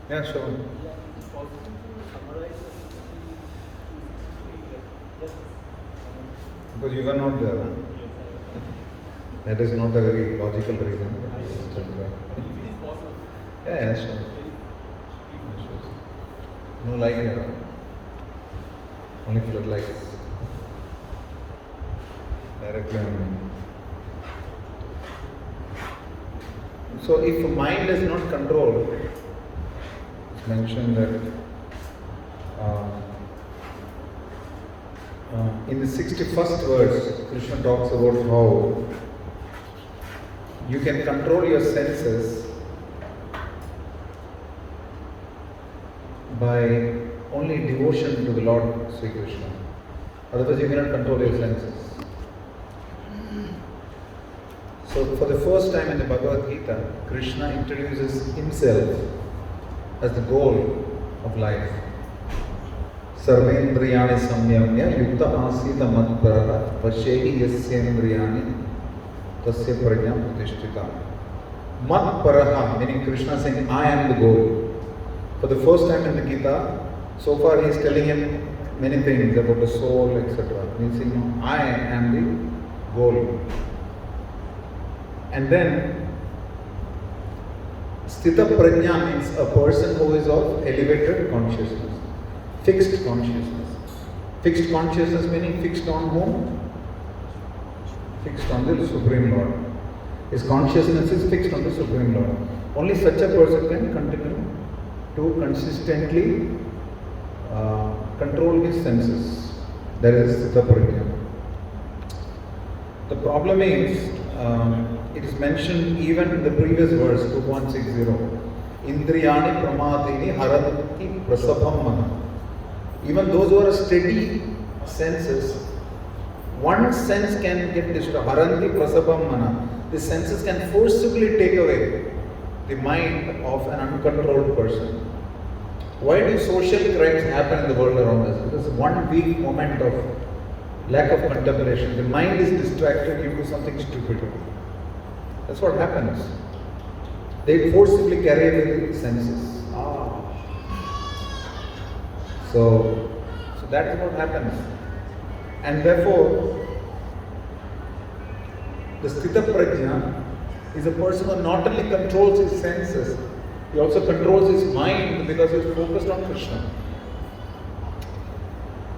Yeah, sure. It's possible to summarize the Because you were not there. Huh? That is not a very logical reason. Yeah, sure. No light here. Only floodlights. Directly on me. So if mind is not controlled, it's mentioned that in the 61st verse, Krishna talks about how you can control your senses by only devotion to the Lord Sri Krishna. Otherwise, you cannot control your senses. So, for the first time in the Bhagavad Gita, Krishna introduces himself as the goal of life. Sarvendriyani samyamya yukta asita matparaha vashehi yasyendriyani tasya prajna pratishtita. Matparaha, meaning Krishna saying, I am the goal. For the first time in the Gita, so far he is telling him many things about the soul, etc. He is saying, no, I am the goal. And then, Sthita Prajna means a person who is of elevated consciousness, fixed consciousness. Fixed consciousness meaning fixed on whom? Fixed on the Supreme Lord. His consciousness is fixed on the Supreme Lord. Only such a person can continue to consistently control his senses. That is Sthita Prajna. The problem is, it is mentioned even in the previous verse, 2160. Indriyani pramadini haranti prasabham mana. Even those who are steady senses, one sense can get destroyed. Haranti prasabham mana. The senses can forcibly take away the mind of an uncontrolled person. Why do social crimes happen in the world around us? Because one weak moment of lack of contemplation, the mind is distracted, you do something stupid. That's what happens. They forcibly carry away the senses. So that is what happens. And therefore, the Sthita Prajna is a person who not only controls his senses, he also controls his mind because he is focused on Krishna.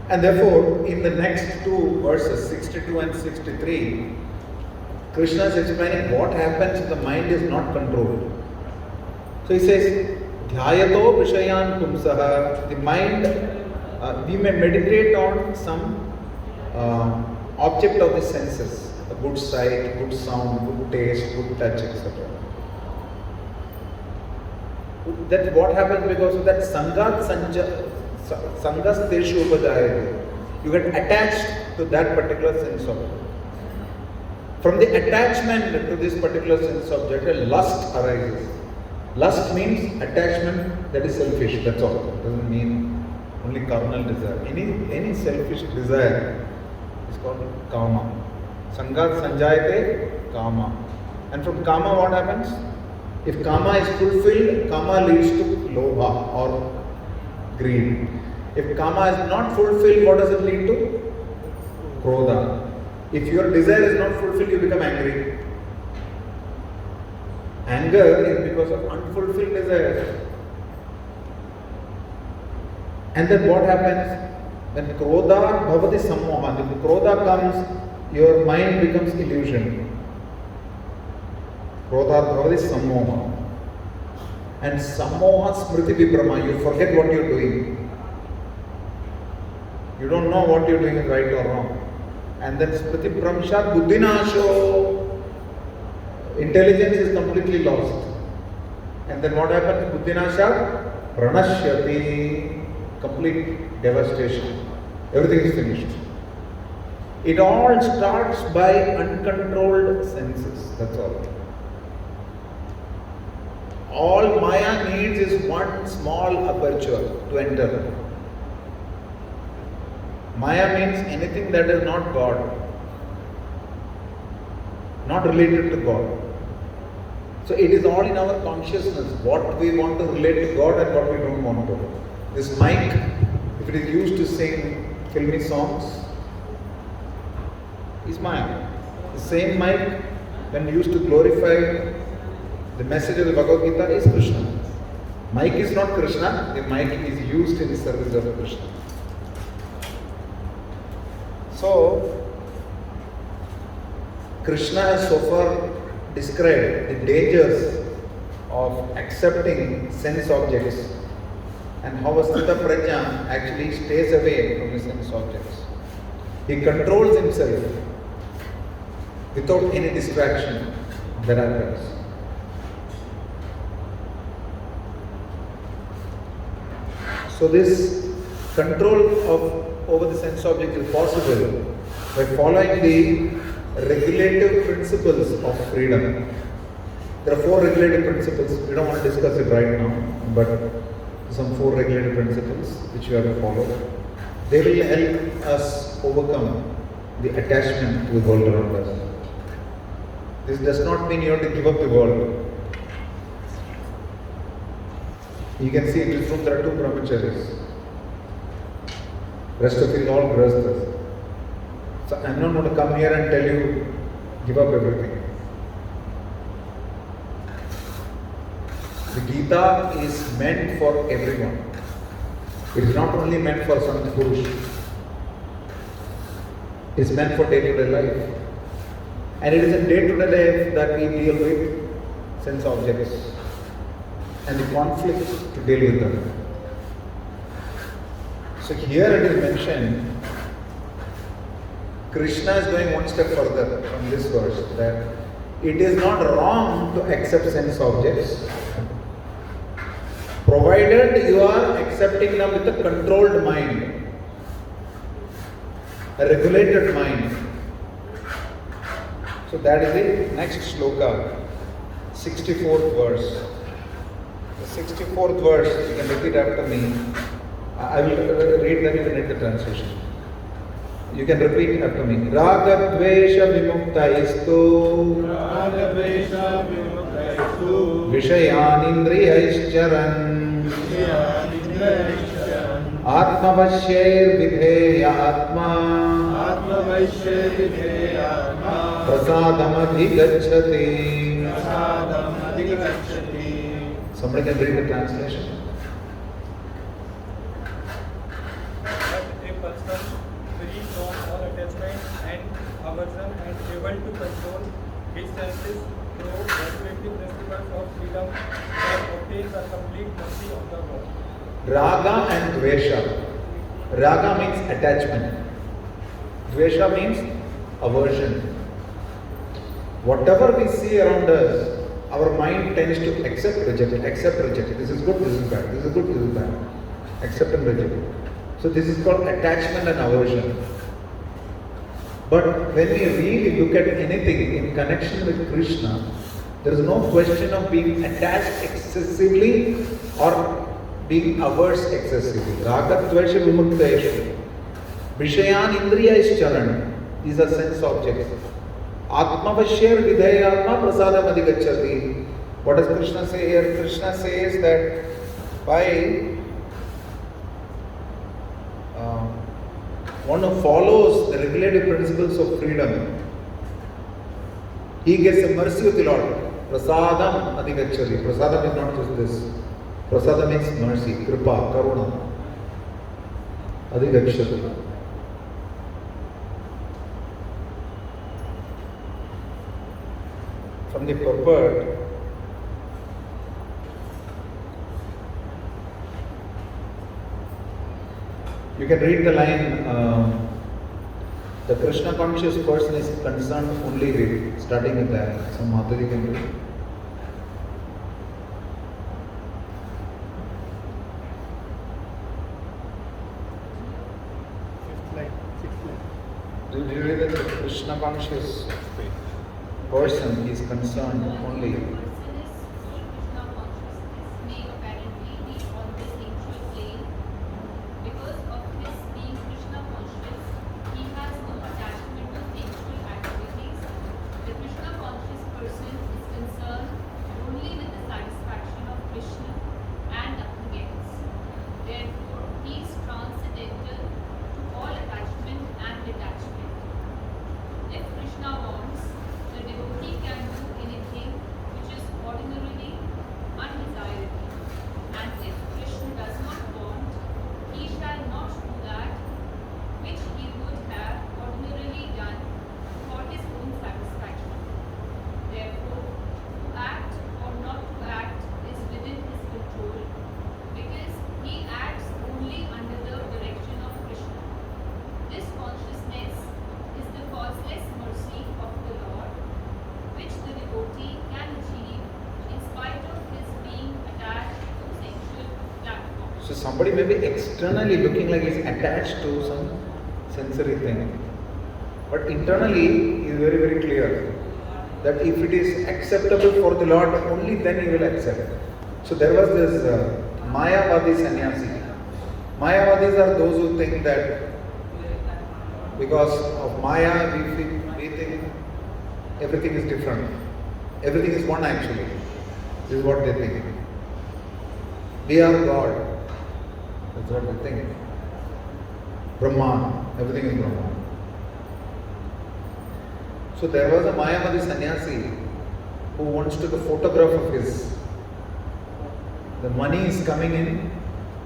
And therefore, in the next two verses, 62 and 63, Krishna is explaining what happens if the mind is not controlled. So he says, Dhyayato Vishayan Pumsaha, the mind, we may meditate on some object of the senses, a good sight, good sound, good taste, good touch, etc. That's what happens because of that Sangas Teshu Upadayate. You get attached to that particular sense object. From the attachment to this particular sense object, a lust arises. Lust means attachment that is selfish, that's all. It doesn't mean only carnal desire. Any selfish desire is called kama. Sangat sanjayate kama. And from kama what happens? If kama is fulfilled, kama leads to lobha or greed. If kama is not fulfilled, what does it lead to? Krodha. If your desire is not fulfilled, you become angry. Anger is because of unfulfilled desires. And then what happens? When krodha bhavati sammoha, if krodha comes, your mind becomes illusion. Krodha bhavati sammoha. And sammoha smriti vibrama, you forget what you are doing. You don't know what you are doing is right or wrong. And then smriti pramshat buddhinasho, intelligence is completely lost. And then what happens? Buddhinasha pranashyati, complete devastation. Everything is finished. It all starts by uncontrolled senses. That's all. All Maya needs is one small aperture to enter. Maya means anything that is not God, not related to God. So it is all in our consciousness, what we want to relate to God and what we don't want to. This mic, if it is used to sing filmy songs, is Maya. The same mic, when used to glorify the message of the Bhagavad Gita, is Krishna. Mic is not Krishna, the mic is used in the service of Krishna. So, Krishna has so far described the dangers of accepting sense objects and how a Sthita Prajna actually stays away from the sense objects. He controls himself without any distraction that happens. So this control over the sense object is possible by following the regulative principles of freedom. There are 4 regulative principles. We don't want to discuss it right now, but some 4 regulative principles which we have to follow. They will help us overcome the attachment to the world around us. This does not mean you have to give up the world. You can see in this room there are 2 brahmacharis. Rest of it is all grahasthas. So I'm not going to come here and tell you, give up everything. The Gita is meant for everyone. It is not only meant for Sant Purush. It is meant for day-to-day life. And it is in day-to-day life that we deal with sense objects and the conflicts to deal with them. So here it is mentioned, Krishna is going one step further from this verse, that it is not wrong to accept sense objects, provided you are accepting them with a controlled mind, a regulated mind. So that is the next shloka, 64th verse. The 64th verse, you can repeat after me. I will read, then you can read the translation. You can repeat after me. Raga dvesha vimuktayistu Vishayanindriyaischaran Atmavashyair vidheya atma Prasadam adhigacchati. Somebody can read the translation. Aversion and able to control his senses through regulative principles of freedom that obtains a complete mercy of the Lord. Raga and Dvesha. Raga means attachment. Dvesha means aversion. Whatever we see around us, our mind tends to accept, reject it, accept, reject it. This is good, this is bad, this is good, this is bad. Accept and reject it. So this is called attachment and aversion. But when we really look at anything in connection with Krishna, there is no question of being attached excessively or being averse excessively. Raga dvesha vimukteshu. Vishayan indriyaischaran. These are sense objects. Atmavashyair vidheya atma prasadam adhigacchati. What does Krishna say here? Krishna says that by one who follows the regulative principles of freedom, he gets the mercy of the Lord. Prasadam adhigacchati. Prasadam is not just this. Prasadam means mercy, kripa, karuna. Adhigacchati. From the purport, you can read the line, the Krishna conscious person is concerned only with, starting with that. Some Madhuri can read. Do you read that the Krishna conscious person is concerned only? somebody may be externally looking like he's attached to some sensory thing. But internally, he is very, very clear that if it is acceptable for the Lord, only then he will accept. So there was this Mayavadi sannyasi. Mayavadis are those who think that because of Maya, we think everything is different. Everything is one actually. This is what they think. We are God. That's what they think. Brahman. Everything is Brahman. So there was a Mayavadi sannyasi who once took a photograph of his. The money is coming in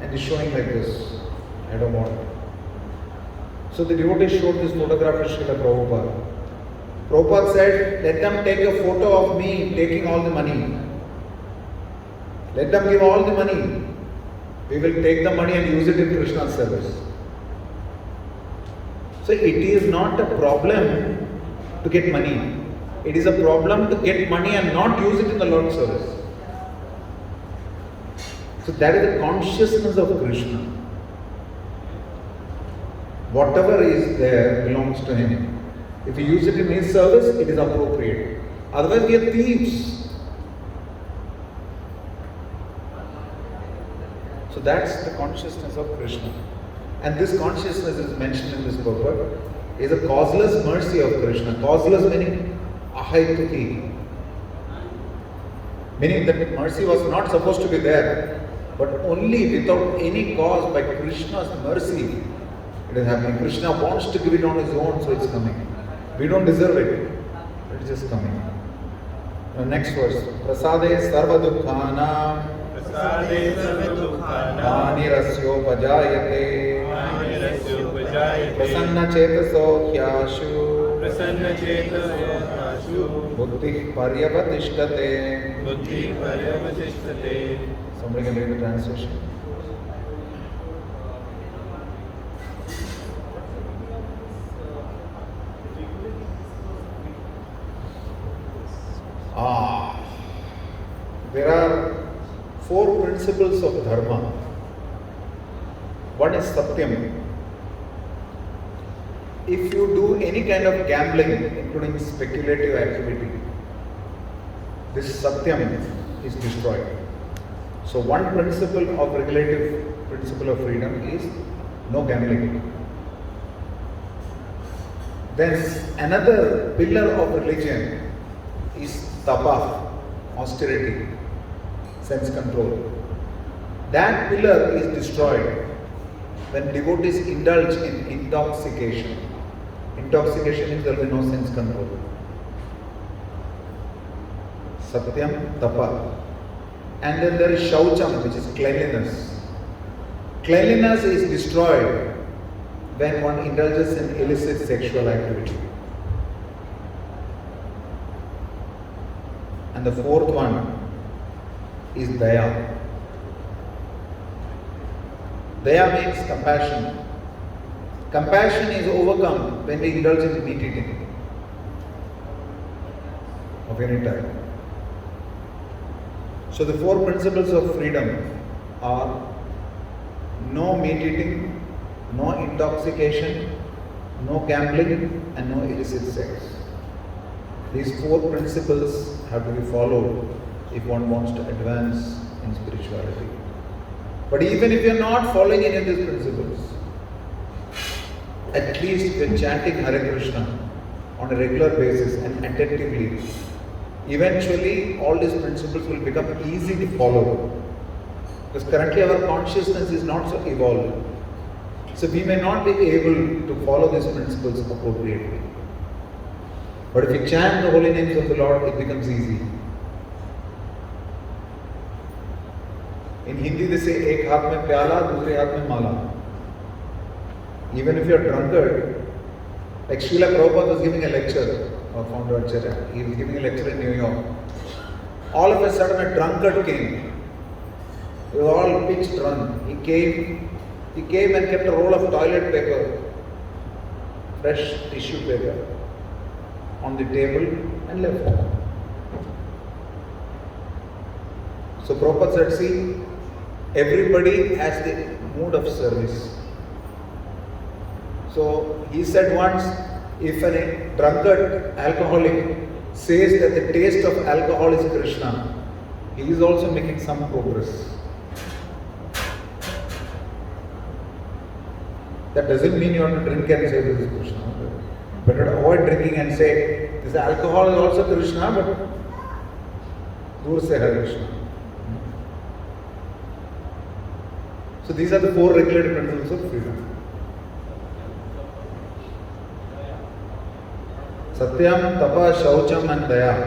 and is showing like this. I don't want it. So the devotee showed this photograph to Srila Prabhupada. Prabhupada said, let them take a photo of me taking all the money. Let them give all the money. We will take the money and use it in Krishna's service. So it is not a problem to get money. It is a problem to get money and not use it in the Lord's service. So that is the consciousness of Krishna. Whatever is there belongs to him. If we use it in his service, it is appropriate. Otherwise we are thieves. So that's the consciousness of Krishna. And this consciousness is mentioned in this purport. Is a causeless mercy of Krishna. Causeless meaning ahaituki. Meaning that mercy was not supposed to be there. But only without any cause, by Krishna's mercy, it is happening. Krishna wants to give it on his own, so it's coming. We don't deserve it. It's just coming. Next verse. Prasade sarva dukkhanam Anirasyo pajayate Prasanna chetaso hyashu Buddhi paryavatishtate. Somebody can read the translation. There are 4 principles of dharma. One is satyam. If you do any kind of gambling, including speculative activity, this satyam is destroyed. So one principle of regulative principle of freedom is no gambling. Then another pillar of religion is tapa, austerity, sense control. That pillar is destroyed when devotees indulge in intoxication. Intoxication means there will be no sense control. Satyam, tapa. And then there is shaucham, which is cleanliness. Cleanliness is destroyed when one indulges in illicit sexual activity. And the 4th one is daya. Daya means compassion. Compassion is overcome when we indulge in meat eating of any type. So the 4 principles of freedom are no meat eating, no intoxication, no gambling, and no illicit sex. These 4 principles have to be followed if one wants to advance in spirituality. But even if you are not following any of these principles, at least if you are chanting Hare Krishna on a regular basis and attentively, eventually all these principles will become easy to follow. Because currently our consciousness is not so evolved. So we may not be able to follow these principles appropriately. But if we chant the holy names of the Lord, it becomes easy. In Hindi they say, ek haath mein pyala, dusre haath mein mala. Even if you are drunkard, like Srila Prabhupada was giving a lecture, our founder Acharya, he was giving a lecture in New York. All of a sudden a drunkard came. He was all pitch drunk. He came and kept a roll of toilet paper, fresh tissue paper, on the table and left. So Prabhupada said, see, everybody has the mood of service. So he said once, if a drunkard, alcoholic, says that the taste of alcohol is Krishna, he is also making some progress. That doesn't mean you have to drink and say this is Krishna. Better avoid drinking and say this alcohol is also Krishna, but dur se Hare Krishna. So these are the 4 regulated principles of freedom. Satyam, Tapa, Shaucham and Daya.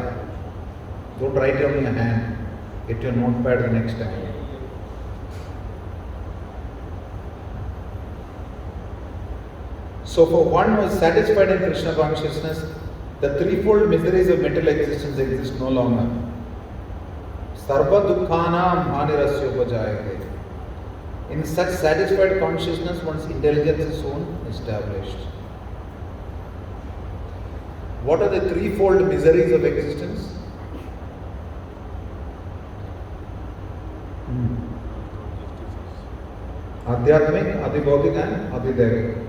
Don't write it on your hand. Get your notepad the next time. So for one who is satisfied in Krishna consciousness, the threefold miseries of mental existence exist no longer. Sarva dukkhanam hanirasya upajayate. In such satisfied consciousness, one's intelligence is soon established. What are the threefold miseries of existence? Adhyatmic, Adibhautik and Adidevik.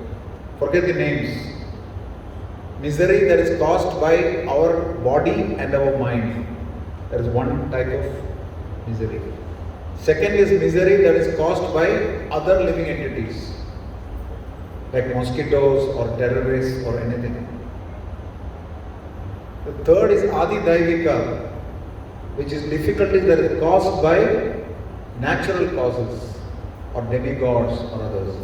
Forget the names. Misery that is caused by our body and our mind. That is one type of misery. Second is misery that is caused by other living entities, like mosquitoes or terrorists or anything. The third is Adi Daivika, which is difficulties that is caused by natural causes or demigods or others,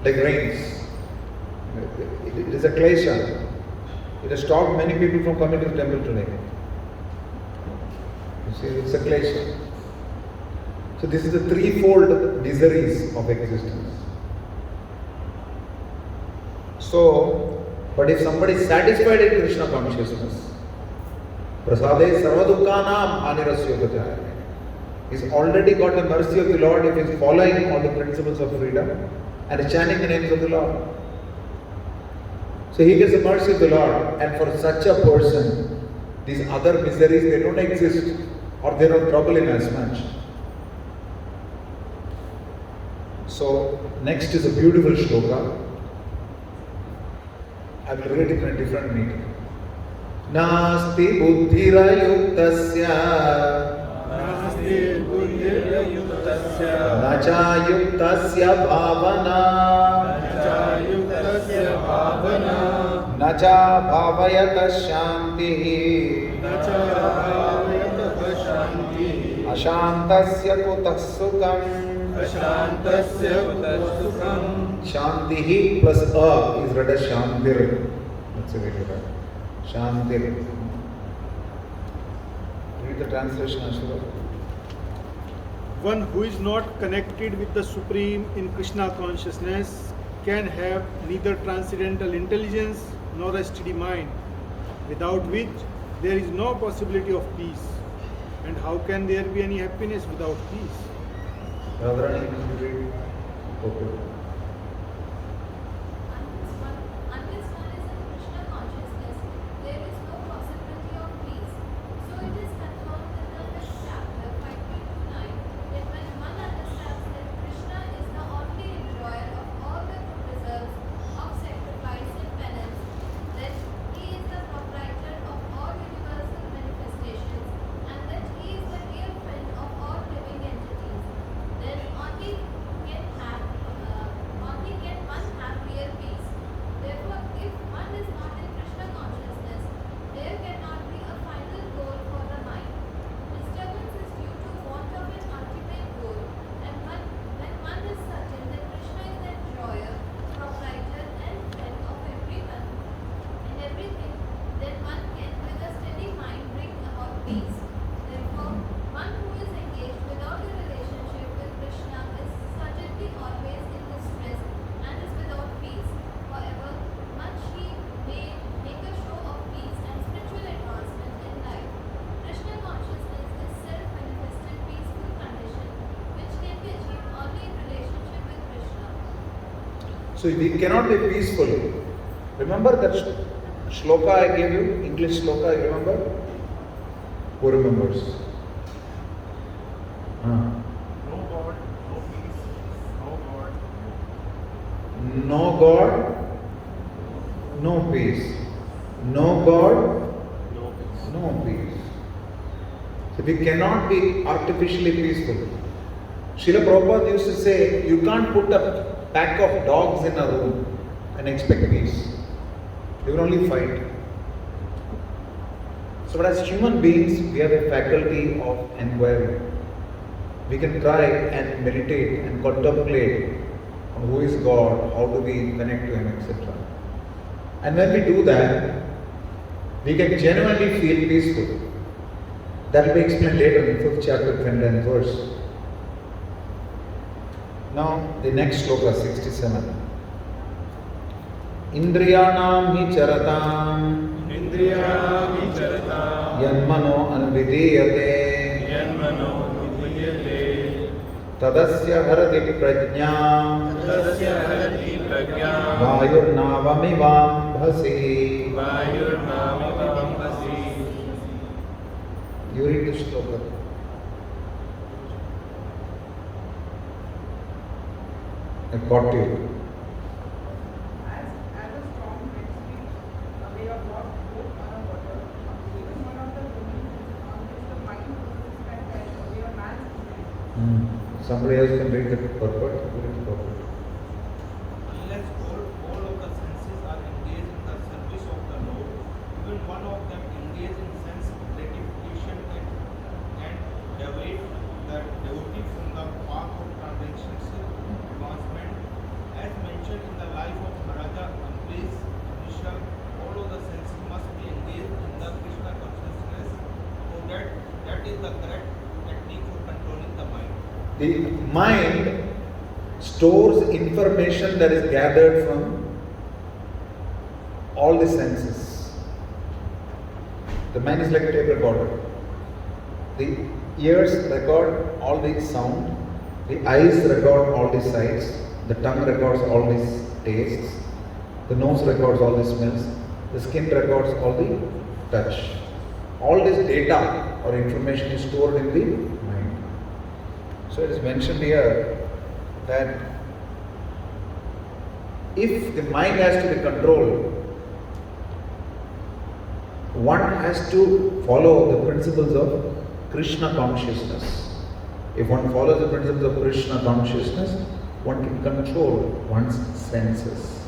like rains. It is a klesha. It has stopped many people from coming to the temple today. You see, it's a klesha. So this is the threefold miseries of existence. So, but if somebody is satisfied in Krishna consciousness, prasade sarvadukkanam hanirasya upajayate. He's already got the mercy of the Lord if he is following all the principles of freedom and is chanting the names of the Lord. So he gets the mercy of the Lord, and for such a person, these other miseries, they don't exist or they don't trouble him as much. So next is a beautiful shloka. I will read it in a different meaning. Nasti buddhira yuktasya nacha yuktasya bhavana nacha bhavayata shantihi ashantasya kutah sukham. Shantihi plus a is read as Shantir. That's a way to write. Shantir. Read the translation, Ashura. One who is not connected with the Supreme in Krishna consciousness can have neither transcendental intelligence nor a steady mind, without which there is no possibility of peace. And how can there be any happiness without peace? Radharani, can you read? Okay. Unless one is in Krishna consciousness, there is no possibility of peace. So it is confirmed in the 5th chapter, 5.29, that when one understands that Krishna is the only enjoyer of all the good results of sacrifice and penance, that he is the proprietor of all universal manifestations, and that he is the real friend of all living entities, then only can one have real peace. Therefore, if one is not in Krishna consciousness, there cannot be a final goal for the mind. Disturbance is due to want of an ultimate goal, and when one is certain that Krishna is the enjoyer, proprietor, and friend of everyone and everything, then one can with a steady mind bring about peace. Therefore, one who is engaged without a relationship with Krishna is certainly always in distress and is without peace. However much he may make a show of peace and spiritual advancement in life, Krishna consciousness is self-manifested peaceful condition which can be achieved only in relationship with Krishna. So we cannot be peaceful. Remember that shloka I gave you, English shloka, you remember? Who remembers? No God, no peace, No God, no peace. No God, no peace. So we cannot be artificially peaceful. Srila Prabhupada used to say, you can't put a pack of dogs in a room and expect peace. They will only fight. So but as human beings, we have a faculty of inquiry. We can try and meditate and contemplate on who is God, how do we connect to Him, etc. And when we do that, we can genuinely feel peaceful. That will be explained later in 5th chapter, 29th verse. Now, the next sloka, 67. Indriyanam hi charatam yanmano anvidiyate tadasya harati prajñam vayurnavamivam bhasi. You read this sloka. I got you. As a storm wind sweeps away a lost boat on a water, even one of the dominions on which the mind loses content away a man's spirit. Somebody else can read the purport. Read the purport. Unless all of the senses are engaged in the service of the Lord, even one of them engaged in sense gratification and divert the devotee from the path of transcendental advancement. As mentioned in the life of Maharaja Ambarish, Risha, all of the senses must be engaged in the Krishna consciousness, so that is the correct technique for controlling the mind. The mind stores information that is gathered from all the senses. The mind is like a tape recorder. The ears record all the sound, the eyes record all the sights, the tongue records all the tastes, the nose records all the smells, the skin records all the touch. All this data or information is stored in the mind. So it is mentioned here that if the mind has to be controlled, one has to follow the principles of Krishna consciousness. If one follows the principles of Krishna consciousness, one can control one's senses.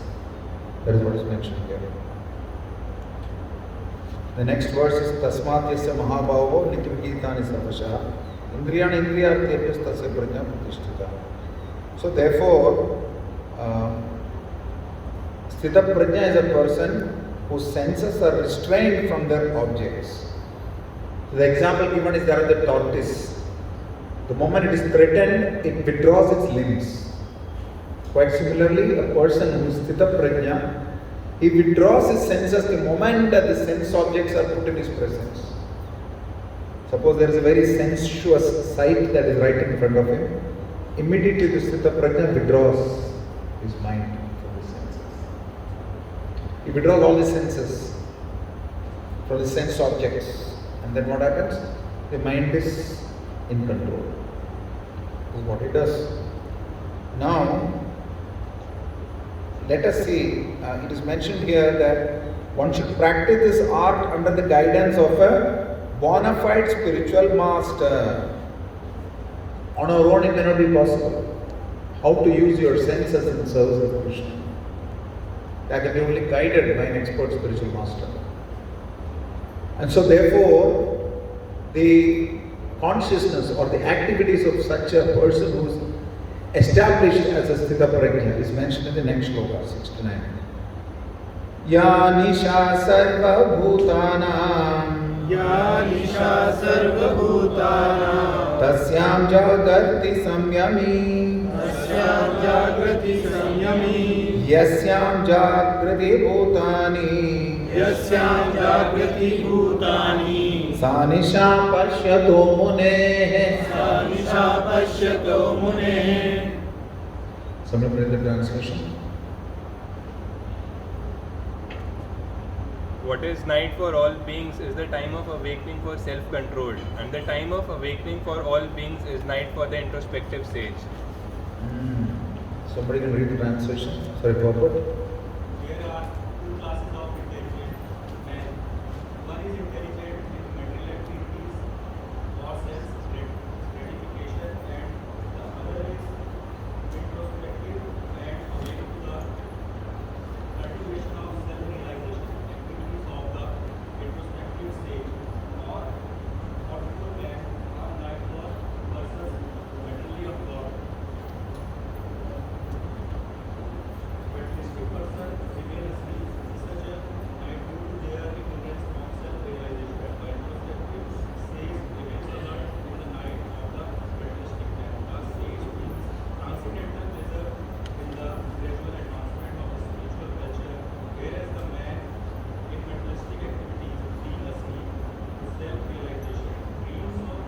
That is what is mentioned here. The next verse is Tasmat yasya mahabhavo nityagitani sarvasha indriyani indriyarthyabhyas tasya prajna pratishtita. So therefore, Sthita Prajna is a person whose senses are restrained from their objects. The example given is there of the tortoise. The moment it is threatened, it withdraws its limbs. Quite similarly, a person who is Sthita Prajna, he withdraws his senses the moment that the sense objects are put in his presence. Suppose there is a very sensuous sight that is right in front of him. Immediately the Sthita Prajna withdraws his mind from the senses. He withdraws all the senses from the sense objects. And then what happens? The mind is in control. This is what it does. Now, let us see, it is mentioned here that one should practice this art under the guidance of a bona fide spiritual master. On our own it may not be possible. How to use your senses in service of Krishna. That can be only guided by an expert spiritual master. And so therefore, the consciousness or the activities of such a person who is established as a Sthita Prajna is mentioned in the next sloka, 69. Ya nisha sarva bhutanam tasyam jagrati samyami yasyam jagrati bhutani sa nisha pashyato mune. Somebody read the translation. What is night for all beings is the time of awakening for self-control, and the time of awakening for all beings is night for the introspective sage. Somebody can read the translation. Sorry, purport. There are two classes of intelligent men. One is intelligent in material activities or sense gratification, and the other is introspective and awake to the cultivation of self-realization. Activities of the introspective stage or particular man are like the person's mentally absorbed. Materialistic person remain asleep in such a night due to their ignorance from self-realization. The introspective sage remains alert in the night of the materialistic man. The sage means transcendental pleasure in the gradual advancement of the spiritual culture, whereas the man in materialistic activities, being asleep in self-realization, dreams of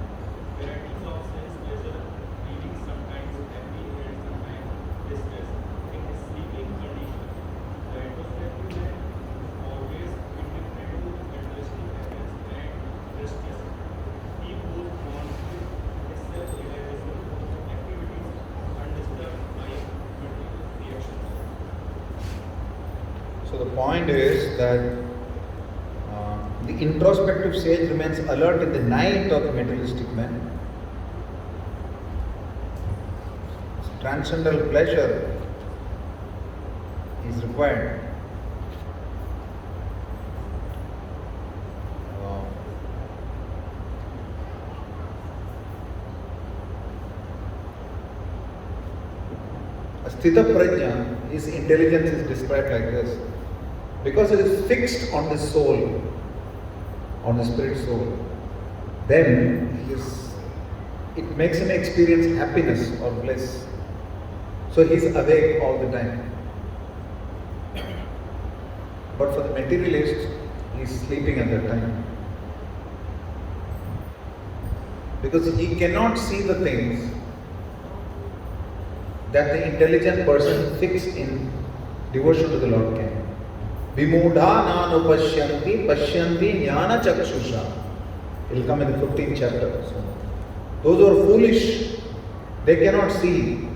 varieties of sense pleasure, feeling sometimes happy and sometimes distressed. In his sleeping condition, the introspective man is always indifferent to materialistic happiness and distress. He goes on with his self-realization activities undisturbed by material reactions. So the point is that the introspective sage remains alert in the night of the materialistic man. Transcendental pleasure is required. A sthita prajna, his intelligence is described like this. Because it is fixed on the soul, on the spirit soul, then it makes him experience happiness or bliss. So he is awake all the time. But for the materialist, he is sleeping at that time. Because he cannot see the things that the intelligent person fixed in devotion to the Lord can. Vimudha nanupashyanti pashyanti jnana chakshusha. It will come in the 15th chapter. So, those who are foolish, they cannot see.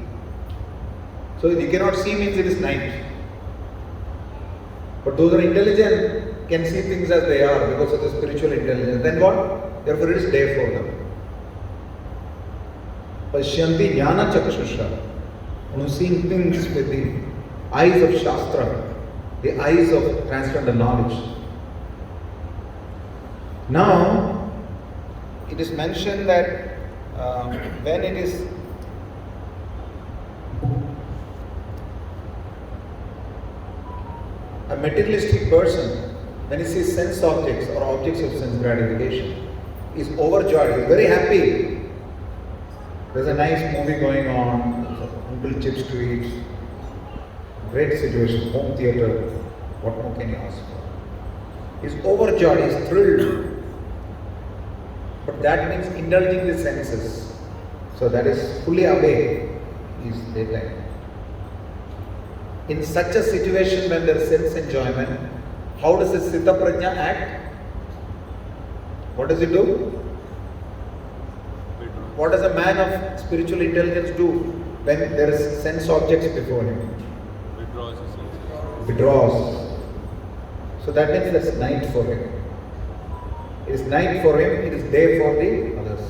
So you cannot see means it is night. But those who are intelligent can see things as they are because of the spiritual intelligence. Then what? Therefore it is day for them. Pashyanti jnana chakshusha. One who seeing things with the eyes of Shastra, the eyes of transcendental knowledge. Now, it is mentioned that when it is a materialistic person, when he sees sense objects or objects of sense gratification, is overjoyed, he is very happy. There's a nice movie going on, Uncle Chips to eat, great situation, home theatre, what more can you ask for? He's overjoyed, he's thrilled. But that means indulging the senses. So that is fully awake, is daytime. In such a situation when there is sense enjoyment, how does the Sthita Prajna act? What does it do? What does a man of spiritual intelligence do when there is sense objects before him? Withdraws his senses. Withdraws. So that means that's night for him. It is night for him, it is day for the others.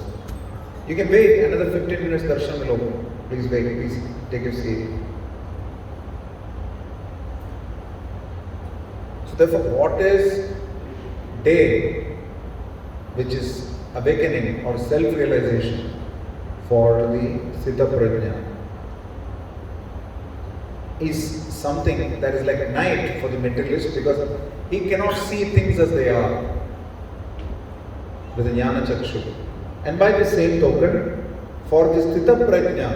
You can wait another 15 minutes, darshan will open. Please wait, please take your seat. So therefore, what is day, which is awakening or self-realization for the Sthita Prajna, is something that is like night for the materialist because he cannot see things as they are with the Jnana Chakshu. And by the same token, for the Sthita Prajna,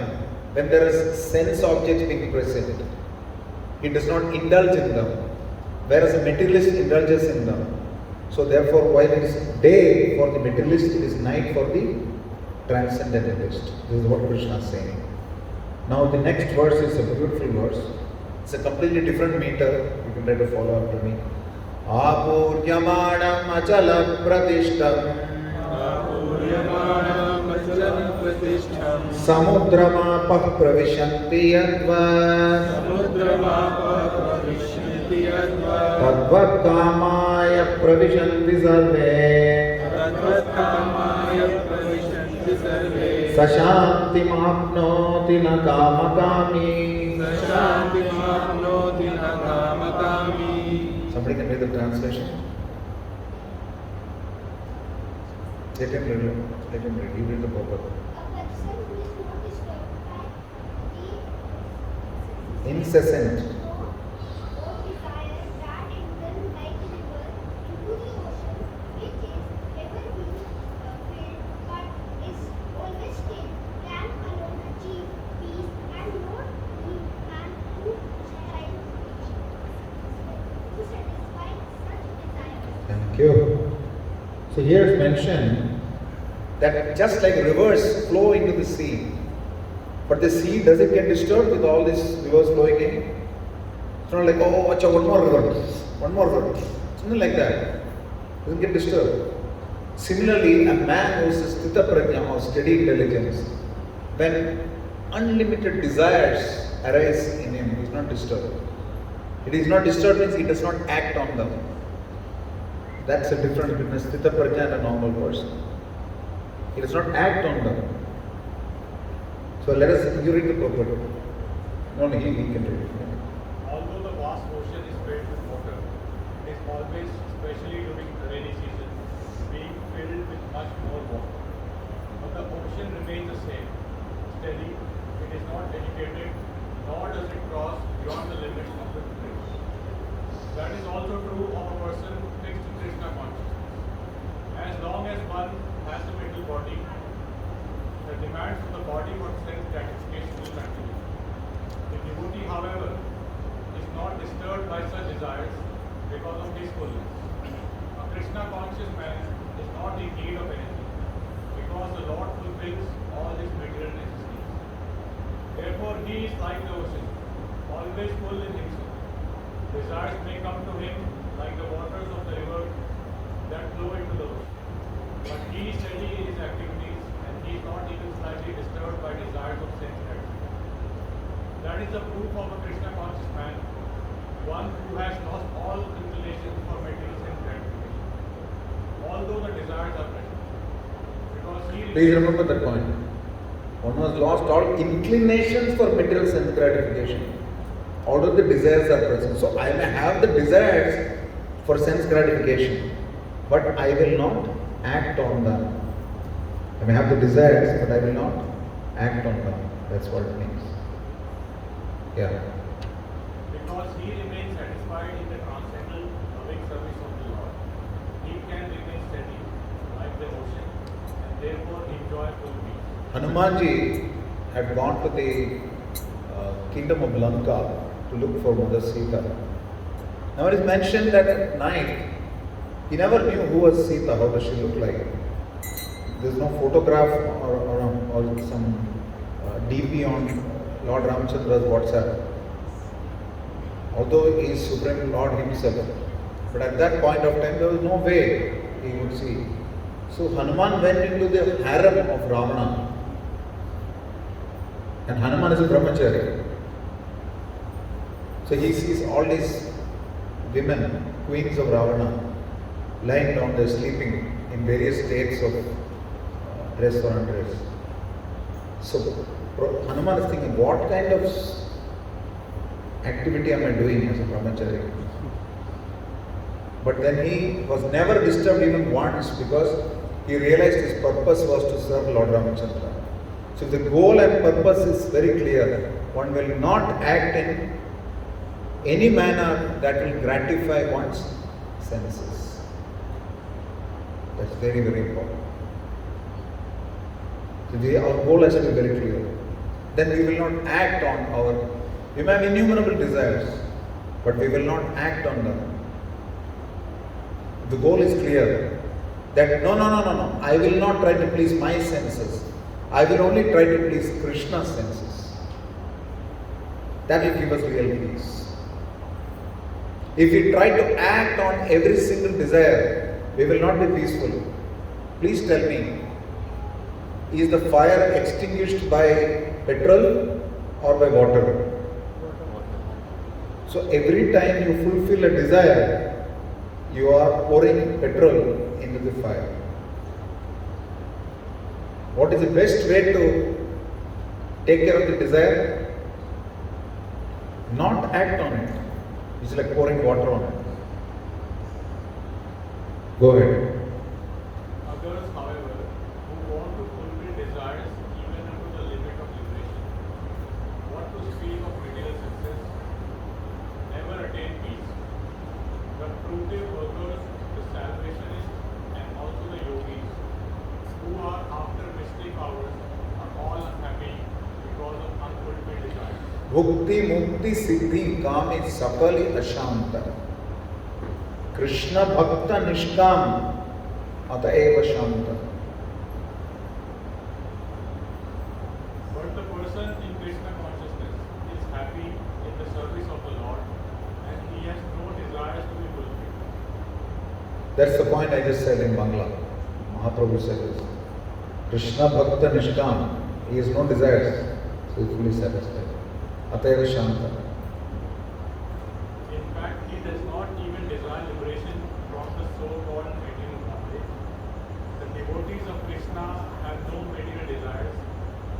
when there is sense objects being present, he does not indulge in them, whereas a materialist indulges in them. So therefore, while it is day for the materialist, it is night for the transcendentalist. This is what Krishna is saying. Now the next verse is a beautiful verse. It's a completely different meter. You can try to follow after me. Apuryamanam achala pratishtam. Apuryamanam achala प्रतिष्ठम् समुद्रमापः प्रविशन्ति यद्वत् समुद्रमापः प्रविशन्ति यद्वत् तद्वत्कामाय प्रविशन्ति सर्वे तद्वत्कामाय प्रविशन्ति सर्वे स शान्तिमाप्नोति न कामकामी. शान्तिमाप्नोति न कामकामी. Somebody can read the translation. Let him read. Let him read. You read the purport. A person who is not disturbed by the Incessant. or desire that indulge like river into the ocean, which is never being filled but is always still, can alone achieve peace and not need man to strive to satisfy such desires. Thank you. So here it's mentioned that just like rivers flow into the sea, but the sea, does it get disturbed with all these rivers flowing in? It's not like, oh, acha, one more river, something like that. It doesn't get disturbed. Similarly, a man who is a sthita prajna or steady intelligence, when unlimited desires arise in him, he is not disturbed. It is not disturbed means he does not act on them. That's a difference between a sthita prajna and a normal person. He does not act on them. So let us, you read the purport. No, he can read it. Although the vast ocean is filled with water, it is always, especially during the rainy season, being filled with much more water. But the ocean remains the same, steady, it is not agitated, nor does it cross beyond the limits of the bridge. That is also true of a person fixed in Krishna consciousness. As long as one has the mental body, the demands of the body for sense gratification will continue. The devotee, however, is not disturbed by such desires because of his fullness. A Krishna conscious man is not in need of anything because the Lord fulfills all his material necessities. Therefore, he is like the ocean, always full in himself. Desires may come to him like the waters of the river that flow into the ocean. But he is steady in his activities and he is not even slightly disturbed by desires of sense gratification. That is the proof of a Krishna conscious man, one who has lost all inclinations for material sense gratification, although the desires are present. Because he Please remember that point. One has lost all inclinations for material sense gratification, although the desires are present. So I may have the desires for sense gratification, but I will not act on them. I may have the desires, but I will not act on them. That's what it means. Yeah. Because he remains satisfied in the transcendental loving service of the Lord. He can remain steady like the ocean and therefore enjoy full peace. Hanumanji had gone to the kingdom of Lanka to look for Mother Sita. Now it is mentioned that at night he never knew who was Sita, how does she look like. There is no photograph or some DP on Lord Ramchandra's WhatsApp, although he is Supreme Lord himself. But at that point of time there was no way he would see. So Hanuman went into the harem of Ravana. And Hanuman is a brahmachari. So he sees all these women, queens of Ravana, lying down there sleeping in various states of dress or undress. So Hanuman is thinking, what kind of activity am I doing as a brahmachari? But then he was never disturbed even once because he realized his purpose was to serve Lord Ramchandra. So the goal and purpose is very clear. One will not act in any manner that will gratify one's senses. That's very, very important. So our goal has to be very clear. Then we will not act on we may have innumerable desires, but we will not act on them. The goal is clear that no, I will not try to please my senses. I will only try to please Krishna's senses. That will give us real peace. If we try to act on every single desire, we will not be peaceful. Please tell me, Is the fire extinguished by petrol or by water? So every time you fulfill a desire, you are pouring petrol into the fire. What is the best way to take care of the desire? Not act on it. It's like pouring water on it. Go ahead. Others, however, who want to fulfill desires even up to the limit of liberation, want to speak of material success, never attain peace. The fruitive workers, the salvationists, and also the yogis, who are after mystic hours, are all unhappy because of unfulfilled desires. Bhukti mukti siddhi kami sakali ashanta. Krishna bhakta nishkam ataeva shanta. But the person in Krishna consciousness is happy in the service of the Lord, and he has no desires to be fulfilled. That's the point I just said in Bangla. Mahaprabhu said this. Krishna bhakta nishkam. He has no desires. So he is fully satisfied. Ataeva shanta. In fact, he does not even desire liberation from the so-called material bondage. The devotees of Krishna have no material desires,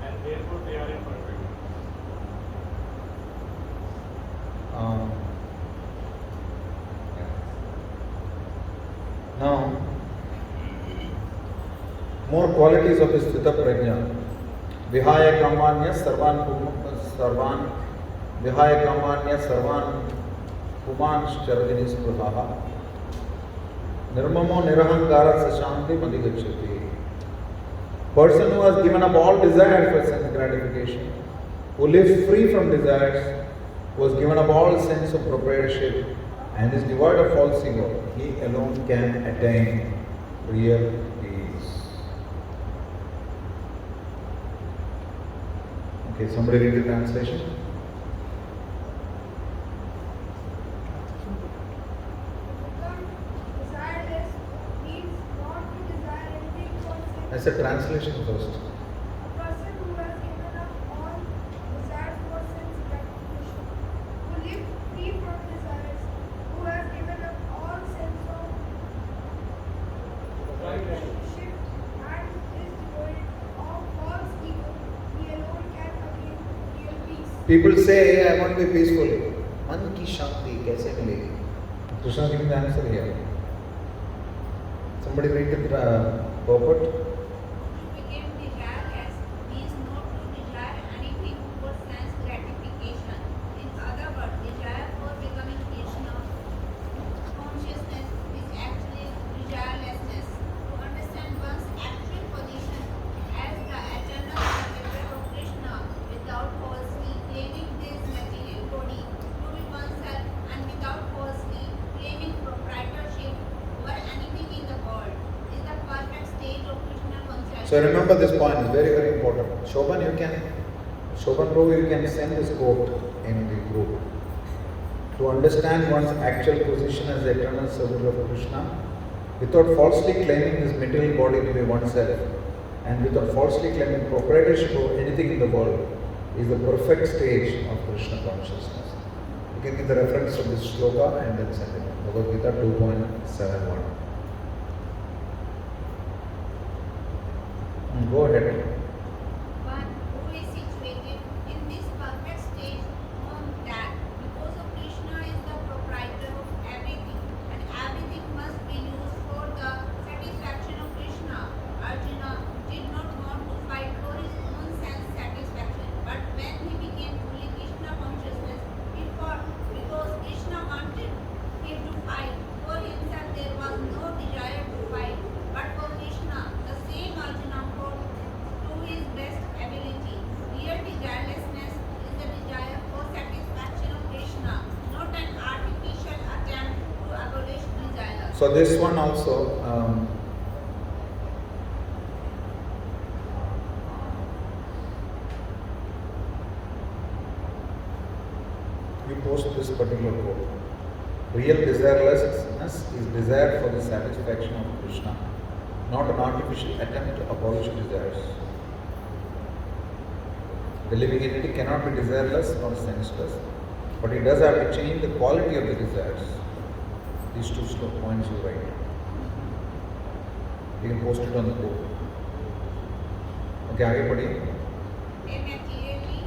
and therefore they are in perfect peace. Now, more qualities of the Sthita Prajna. Vihaya Kamanya Sarvan Vihaya Kamanya Sarvan Puman Charadini Spruhaha Nirmamo Nirahankara Sashanti Madhigachati. Person who has given up all desire for sense gratification, who lives free from desires, who has given up all sense of proprietorship and is devoid of false ego, he alone can attain real peace. Okay, somebody read the translation. Desireless means not to desire anything for self. I said translation first. A person who has given up all desires for sense gratification, who lives free from desires, who has given up all sense of relationship and is devoid of false ego, he alone can attain real peace. People say, I want to be peaceful. मन की शांति कैसे मिलेगी? Krishna giving the answer here. Somebody read the purport. To become desireless means not to desire anything for sense gratification. In other words, desire for becoming Krishna consciousness is actually desirelessness. To understand one's actual position as the eternal servant of Krishna without falsely claiming this material body to be oneself and without falsely claiming proprietorship over anything in the world is the perfect state of Krishna consciousness. So remember this point is very, very important. Shobhan Prabhu, you can send this quote in the group. To understand one's actual position as the eternal servant of Krishna, without falsely claiming this material body to be oneself, and without falsely claiming proprietorship over anything in the world, is the perfect stage of Krishna consciousness. You can get the reference to this shloka and then send it. Bhagavad Gita 2.71. Go ahead. One who is situated in this perfect state known that because of Krishna is the proprietor of everything and everything must be used for the satisfaction of Krishna. Arjuna did not want to fight for his own sense satisfaction, but when he became fully Krishna consciousness, he fought because Krishna wanted him to fight. For himself there was no desire to fight, but for Krishna, the same Arjuna fought to his best ability. Real desirelessness is the desire for satisfaction of Krishna, not an artificial attempt to abolish desire. So this one also, you post this particular quote. Real desirelessness is desire for the satisfaction of Krishna, not an artificial attempt to abolish desires. The living entity cannot be desireless or senseless, but it does have to change the quality of the desires. These two points you write. You can post it on the board. Okay, आगे बढ़िए. They may clearly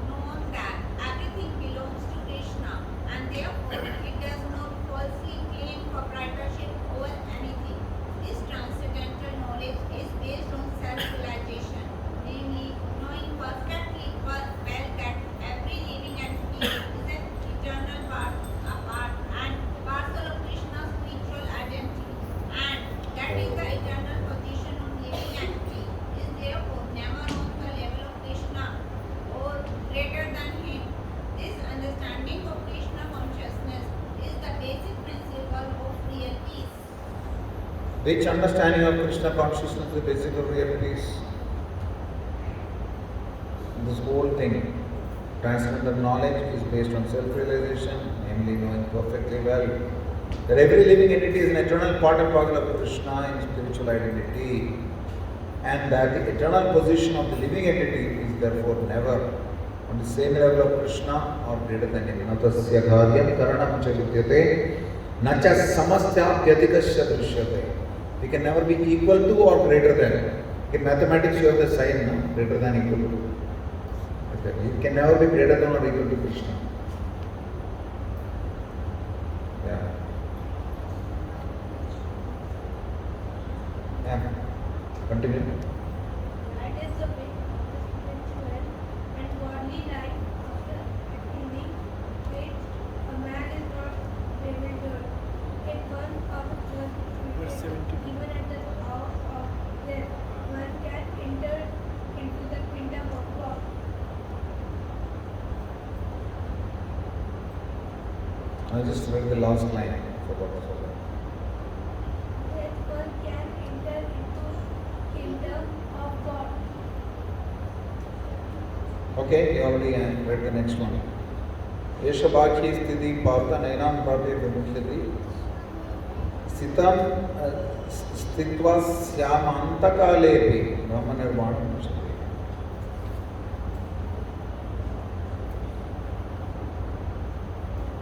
know that everything belongs to Krishna and therefore it does not falsely claim proprietorship over anything. This transcendental knowledge is based on self-realization, namely knowing perfectly well that every living entity is an eternal part and parcel of Krishna's spiritual identity, and that is the eternal position of living entity is therefore never on the level of Krishna or greater than him. This understanding of Krishna consciousness is the basic principle of real peace. Which understanding of Krishna consciousness is the basic of real peace? This whole thing, transcendental knowledge is based on self-realization, namely knowing perfectly well that every living entity is an eternal part and parcel of Krishna in spiritual identity, and that the eternal position of the living entity is therefore never on the same level of Krishna or greater than him. Natasya gharyam karanam cha vidyate na cha samastyapyatikasya drishyate. We can never be equal to or greater than. In mathematics you have the sign, no? Greater than, equal to. Okay. You can never be greater than or equal to Krishna. Yeah. Yeah. Continue. That is the way of the spiritual and godly life after attaining which a man is not bewildered. If one of Verse 72. even at the hour of death, one can enter into the kingdom of God. I just read the last line for what was over. That one can enter into kingdom of God. Okay, you already read the next one. Esha Bhakhi Sthiti Partha Nainam Bhave Vimukhyati Sitam Sthitva Syamantakaalepi Brahma Nirvana Muchate.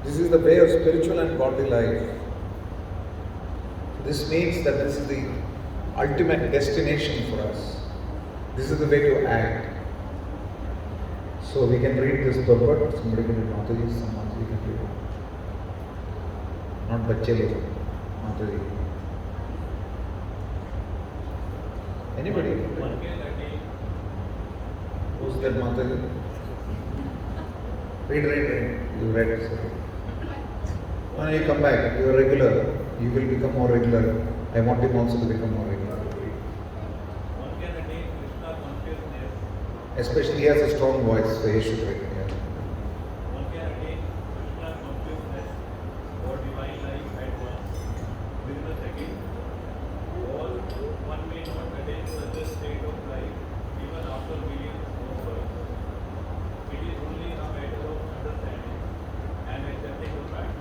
This is the way of spiritual and godly life. This means that this is the ultimate destination for us. This is the way to act. So we can read this purport. Somebody can read Mataji, some Mataji can read. Not Bacche log, Mataji. Anybody? One can attain. Who's that Mataji? Read. You read it. So. When you come back, you are regular. You will become more regular. I want him also to become more regular. One can attain Krishna consciousness. Especially he has a strong voice, so he should read. Yeah. One can attain Krishna consciousness or divine life at once within a second. Or one may not attain such a state of life even after millions of births. It is only a matter of understanding and accepting the fact.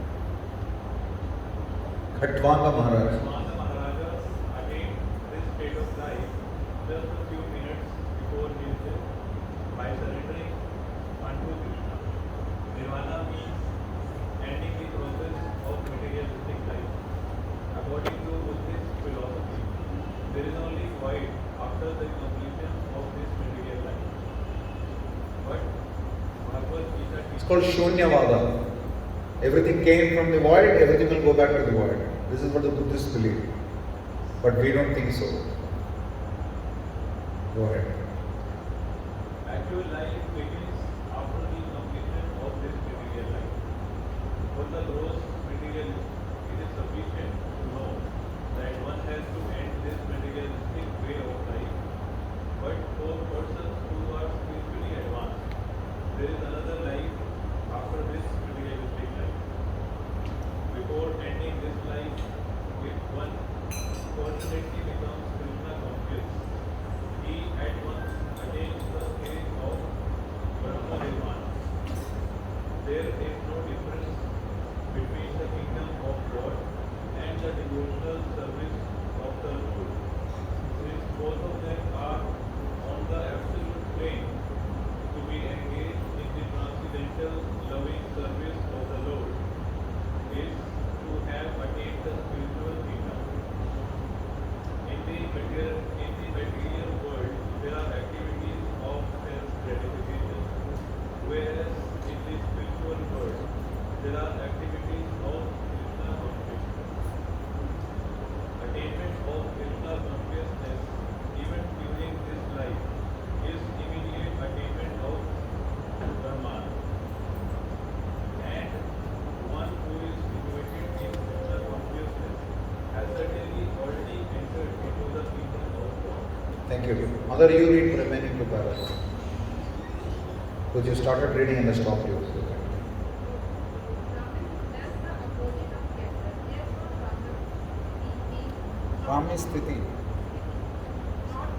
Khatwanga Maharaj. Kumara Maharajas attained this state of life just a few minutes before his death by surrendering unto Krishna. Nirvana means ending the process of materialistic life. According to Buddhist philosophy, there is only void after the completion of this material life. But Bhagavad Gita It's called Shunyavada. Everything came from the void, everything will go back to the void. This is what the Buddhists believe. But we don't think so. Go ahead. actual life begins after the completion of this material life. For the gross materialist, it is sufficient to know that one has to end this materialistic way of life. But for persons who are spiritually advanced, there is another life after this materialistic life. Before ending this life, if one fortunately becomes Krishna conscious, he at once attains the stage of Brahma Nirvana. There is no difference between the kingdom of God and the devotional service of the Lord, since both of them are on the absolute plane to be the spiritual kingdom. In the material world, there are activities of self gratification, whereas in the spiritual world, there are activities of Krishna consciousness. Attainment of Krishna consciousness, even during this life, is immediate attainment of Brahman. And one who is situated in Krishna consciousness has certainly already entered into the kingdom of God. Thank you. Mother, you read the remaining two paragraphs. Because you started reading and I stopped you. Brahmi Sthiti. Not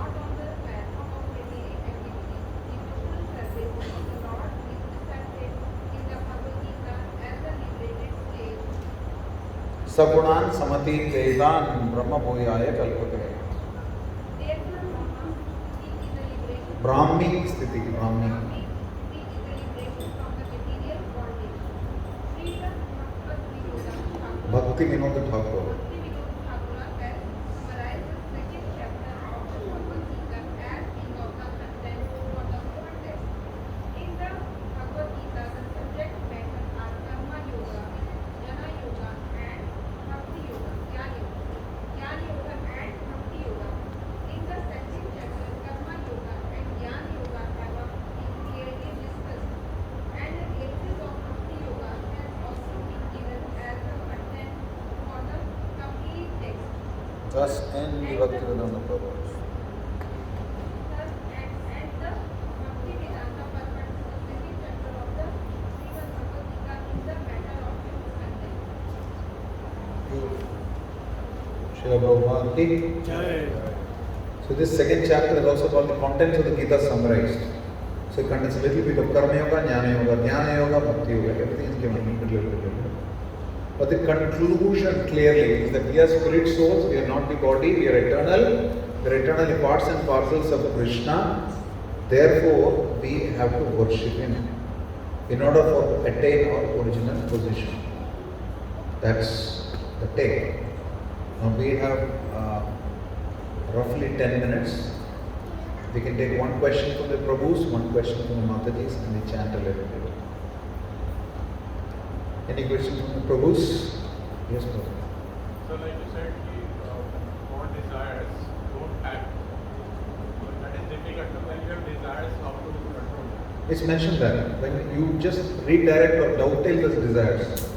on the platform of material activity. Devotional service of the Lord is presented in the Bhagavad Gita as the liberated state. Sagunan samati vedan brahma bhuyaya kalpate. Therefore, Brahmi Sthiti. Brahmi. Brahmi is the liberation from the material bondage. Freedom Bhakti Vinod Thakur. Bhakti Vinod Thakur has summarized the second chapter of the Bhagavad Gita as being of the content for the whole text. In the Bhagavad Gita, the subject matters are Karma Yoga, Jnana Yoga, and Bhakti Yoga, Jnana Yoga. Jnana Yoga and Bhakti Yoga. In the second chapter, Karma Yoga and Jnana Yoga have been clearly discussed, and the basis of Bhakti Yoga has also been given as the content for the complete text. Thus end Vibhakti Vedanta Prabhu. Thus, and the Bhakti Vedanta purport, the second chapter of the Srimad Bhagavad Gita is the matter of its content. Srila Prabhupada ki Jai. So this second chapter is also called the contents of the Gita summarized. So it contains a little bit of Karma Yoga, Jnana Yoga, Bhakti Yoga, everything is given a little bit. But the conclusion clearly is that we are spirit souls, we are not the body, we are eternal, we are eternally parts and parcels of Krishna. Therefore, we have to worship Him in order to attain our original position. That's the take. Now we have roughly 10 minutes. We can take one question from the Prabhus, one question from the Matajis, and we chant a little bit. Any questions from the Prabhus? Yes, Prabhu. So like you said, God desires don't act. But that is difficult. When you have desires, how to control them? It's mentioned that when you just redirect or dovetail those desires,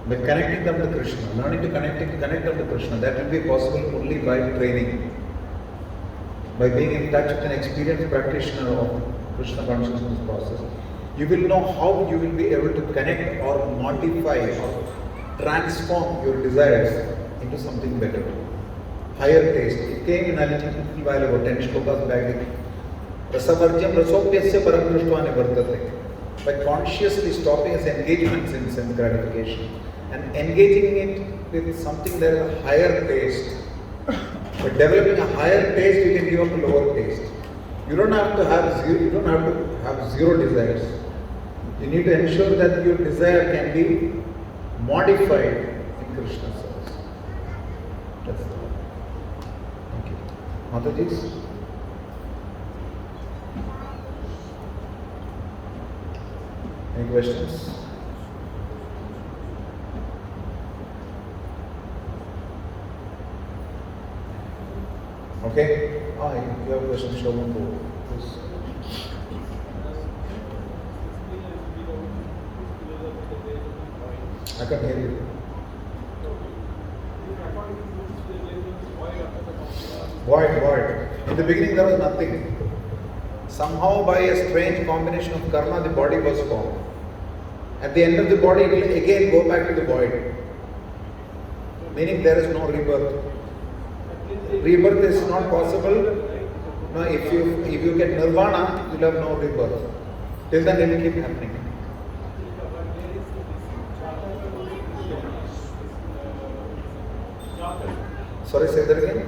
by connecting them to Krishna, learning to connect them to Krishna, that will be possible only by training. By being in touch with an experienced practitioner of Krishna consciousness process, you will know how you will be able to connect or modify or transform your desires into something better. Higher taste. It came in a little while ago, 10 shlokas back. Rasavarjam rasopyasya param drishtva nivartate. By consciously stopping his engagements in sense gratification and engaging it with something that is a higher taste. By developing a higher taste, you can give up a lower taste. You don't have to have zero desires. You need to ensure that your desire can be modified in Krishna's service. That's the one. Thank you. Mataji's? Any questions? Okay? You have a question, Shobhan. Please. I can hear you. Void. In the beginning there was nothing. Somehow by a strange combination of karma, the body was formed. At the end of the body, it will again go back to the void. Meaning there is no rebirth. Rebirth is not possible. No, if you get nirvana, you will have no rebirth. Till then it will keep happening. Sorry, say that again.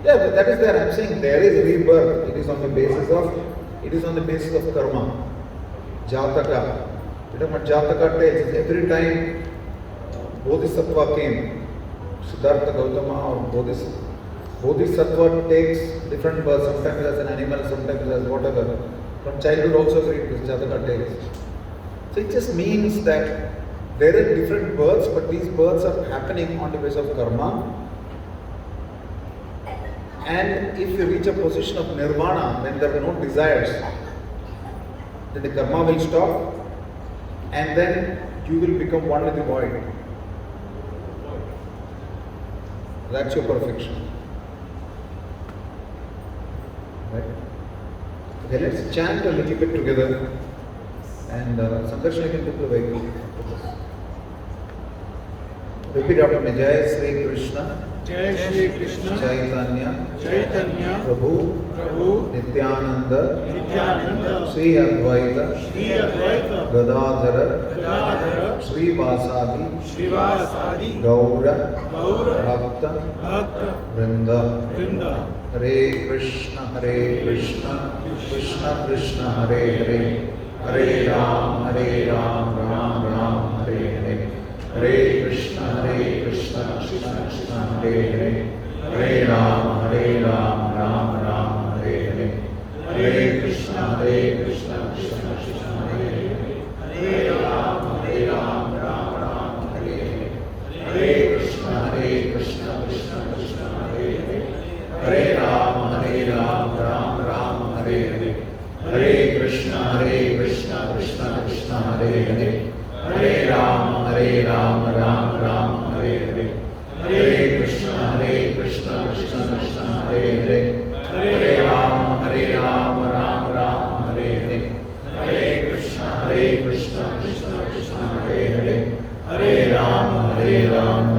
Yeah, but that is there. I'm saying there is rebirth. It is on the basis of karma. Jataka. You know what Jataka tells is every time Bodhisattva came, Siddhartha Gautama or Bodhisattva takes different births, sometimes as an animal, sometimes as whatever. From childhood also we read this Jataka tales. So it just means that there are different births, but these births are happening on the basis of karma. And if you reach a position of nirvana, when there are no desires, then the karma will stop, and then you will become one with the void. That's your perfection. Right? Okay, let's chant a little bit together, and Sankarshan can put the vehicle. Repeat after me. Jai Sri Krishna. Jai Shri Krishna Chaitanya. Chaitanya Prabhu. Nityananda. Nityananda Sri Advaita. Shri Advaita Gadadhara. Gadadhara Sri Vasadi. Srivasadi Gaura. Gaura Bhakta. Bhakta Vrinda. Vrinda Hare Krishna. Hare Krishna. Krishna Krishna. Hare Hare. Hare Ram. Hare Ram. Ram Ram. Hare Hare. Hare Krishna. Hare Krishna. Krishna Krishna. Hare Hare. Hare Ram. Hare Ram. Ram Ram. Hare Hare. Hare Krishna. Hare Krishna. Krishna Krishna. Hare Hare. Hare Ram. Hare Ram. Ram Ram. Hare Hare. Hare Krishna. Hare Krishna. Krishna Krishna. Hare Hare. Hare Ram. Hare Ram. Ram Ram. Hare Hare. Hare Krishna. Hare Krishna. Krishna Krishna. Hare Hare. Hare Ram. Hare Ram. Ram Ram. Hare Hare. Hare Krishna. Hare Krishna. Krishna Krishna. Hare Hare. Hare Ram. Hare Ram. Ram Ram. Hare Hare. Hare Krishna. Hare Krishna. Krishna Krishna. Hare Hare. Hare Ram. Hare Ram.